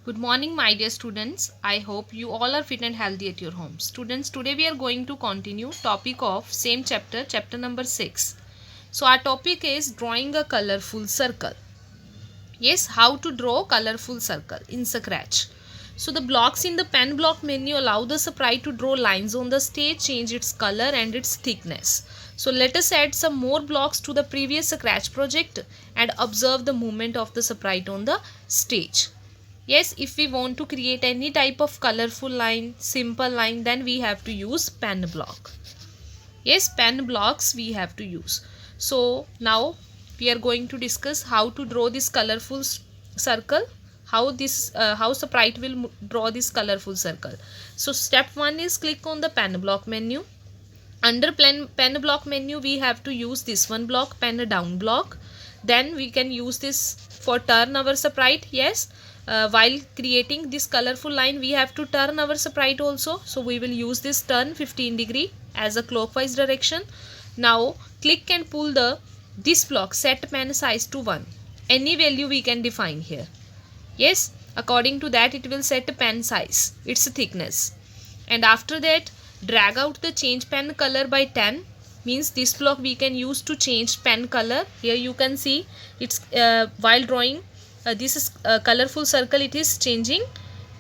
Good morning, my dear students. I hope you all are fit and healthy at your home. Students, today we are going to continue topic of same chapter, chapter number 6. So our topic is drawing a colorful circle. Yes, how to draw colorful circle in Scratch. So the blocks in the pen block menu allow the sprite to draw lines on the stage, change its color and its thickness. So let us add some more blocks to the previous Scratch project and observe the movement of the sprite on the stage. Yes, if we want to create any type of colorful line, simple line, then we have to use pen block. Yes, pen blocks we have to use. So now we are going to discuss how to draw this colorful circle, how sprite will draw this colorful circle. So step 1 is click on the pen block menu. Under pen block menu we have to use this one block, pen down block. Then we can use this for turn our sprite. Yes, while creating this colorful line we have to turn our sprite also, so we will use this turn 15 degree as a clockwise direction. Now click and pull this block, set pen size to 1. Any value we can define here. Yes, according to that it will set pen size, its thickness, and after that drag out the change pen color by 10. Means this block we can use to change pen color. Here you can see it's while drawing this is colorful circle, it is changing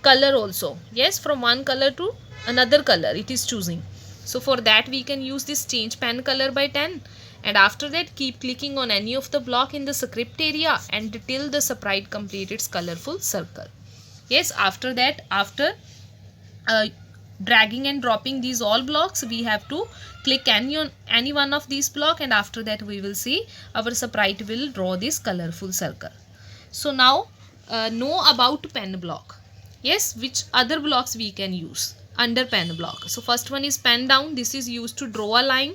color also. Yes, from one color to another color it is choosing. So for that we can use this change pen color by 10, and after that keep clicking on any of the block in the script area and till the sprite complete its colorful circle. Yes, after that, after dragging and dropping these all blocks, we have to click any one of these block, and after that we will see our sprite will draw this colorful circle. So now know about pen block. Yes, which other blocks we can use under pen block. So first one is pen down. This is used to draw a line.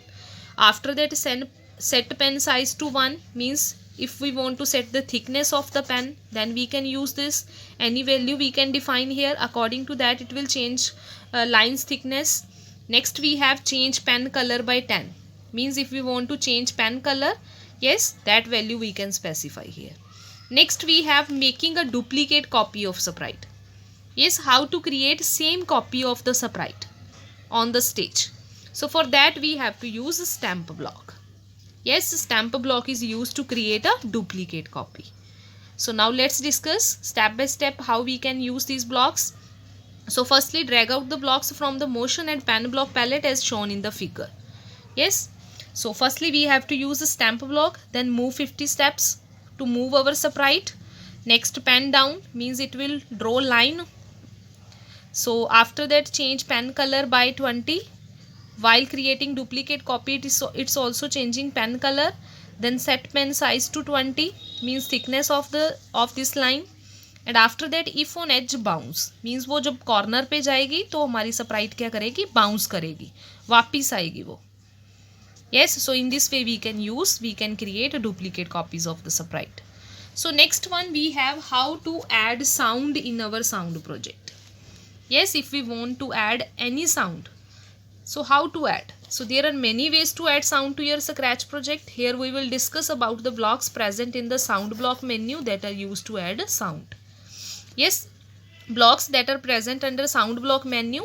After that set pen size to 1, means if we want to set the thickness of the pen, then we can use this. Any value we can define here, according to that it will change lines thickness. Next we have change pen color by 10, means if we want to change pen color, yes, that value we can specify here. Next we have making a duplicate copy of sprite. Yes, how to create same copy of the sprite on the stage. So for that we have to use a stamp block. Yes, stamp block is used to create a duplicate copy. So now let's discuss step by step how we can use these blocks. So firstly, drag out the blocks from the motion and pen block palette as shown in the figure. Yes, so firstly we have to use a stamp block, then move 50 steps to move our sprite. Next pen down, means it will draw line. So after that change pen color by 20. While creating duplicate copy, it's also changing pen color. Then set pen size to 20, means thickness of this line. And after that if on edge bounce, means वो जब corner पे जाएगी तो हमारी sprite क्या करेगी, bounce करेगी, वापिस आएगी वो. Yes, so in this way we can create duplicate copies of the sprite. So next one we have how to add sound in our sound project. Yes, if we want to add any sound, so how to add? So there are many ways to add sound to your Scratch project. Here we will discuss about the blocks present in the sound block menu that are used to add sound. Yes, blocks that are present under sound block menu,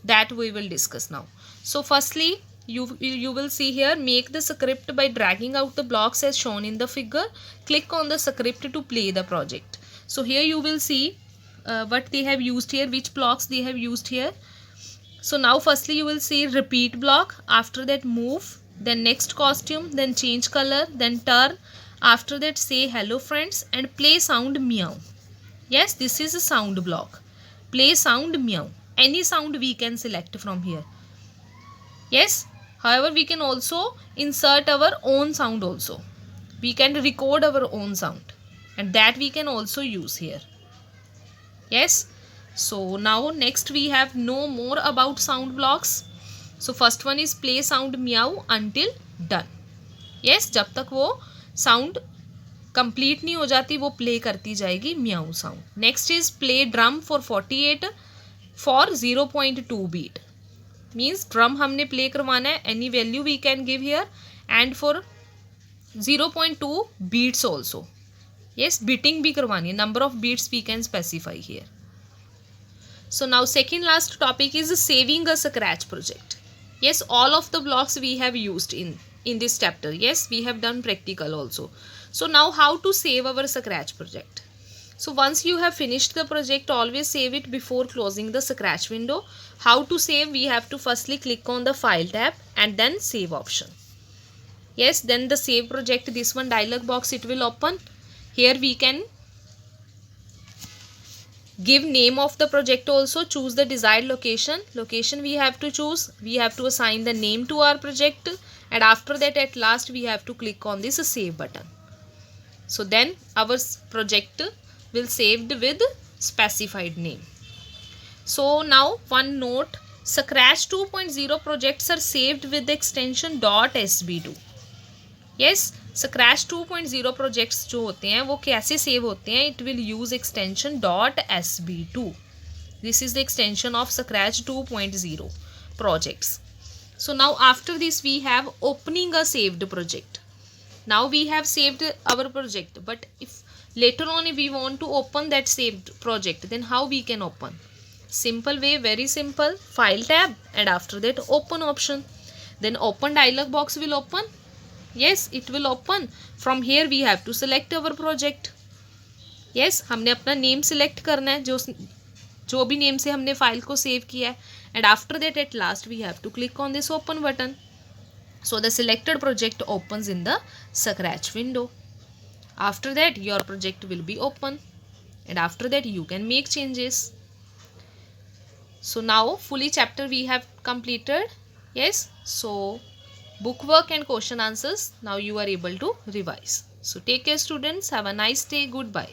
that we will discuss now. So firstly you will see here, make the script by dragging out the blocks as shown in the figure. Click on the script to play the project. So here you will see what they have used here, which blocks they have used here. So now firstly you will see repeat block, after that move, then next costume, then change color, then turn, after that say hello friends and play sound meow. Yes, this is a sound block. Play sound meow. Any sound we can select from here. Yes, however we can also insert our own sound also. We can record our own sound and that we can also use here. Yes. So now next we have know more about sound blocks. So first one is play sound meow until done. Yes, जब तक वो sound complete नहीं हो जाती वो play करती जाएगी meow sound. Next is play drum for 48 for 0.2 beat. Means drum हमने play करवाना है, any value we can give here, and for 0.2 beats also. Yes, beating भी करवानी है, number of beats we can specify here. So now second last topic is saving a Scratch project. Yes, all of the blocks we have used in this chapter. Yes, we have done practical also. So now how to save our Scratch project. So once you have finished the project, always save it before closing the Scratch window. How to save? We have to firstly click on the File tab and then Save option. Yes, then the Save project, this one dialog box, it will open. Here we can give name of the project also. Choose the desired location. Location we have to choose. We have to assign the name to our project. And after that, at last, we have to click on this Save button. So then our project will saved with specified name. So now one note, Scratch 2.0 projects are saved with the extension .sb2. Yes, Scratch 2.0 projects जो होते हैं वो कैसे save होते हैं? It will use extension .sb2. This is the extension of Scratch 2.0 projects. So now after this we have opening a saved project. Now we have saved our project, but if later on we want to open that saved project, then how we can open? Simple way, very simple. File tab and after that open option. Then open dialog box will open. Yes, it will open. From here we have to select our project. Yes, हमने अपना name select करना है, जो भी name से हमने file को save किया है. And after that at last we have to click on this open button. So the selected project opens in the Scratch window. After that your project will be open. And after that you can make changes. So now fully chapter we have completed. Yes, so book work and question answers now you are able to revise. So take care students. Have a nice day. Goodbye.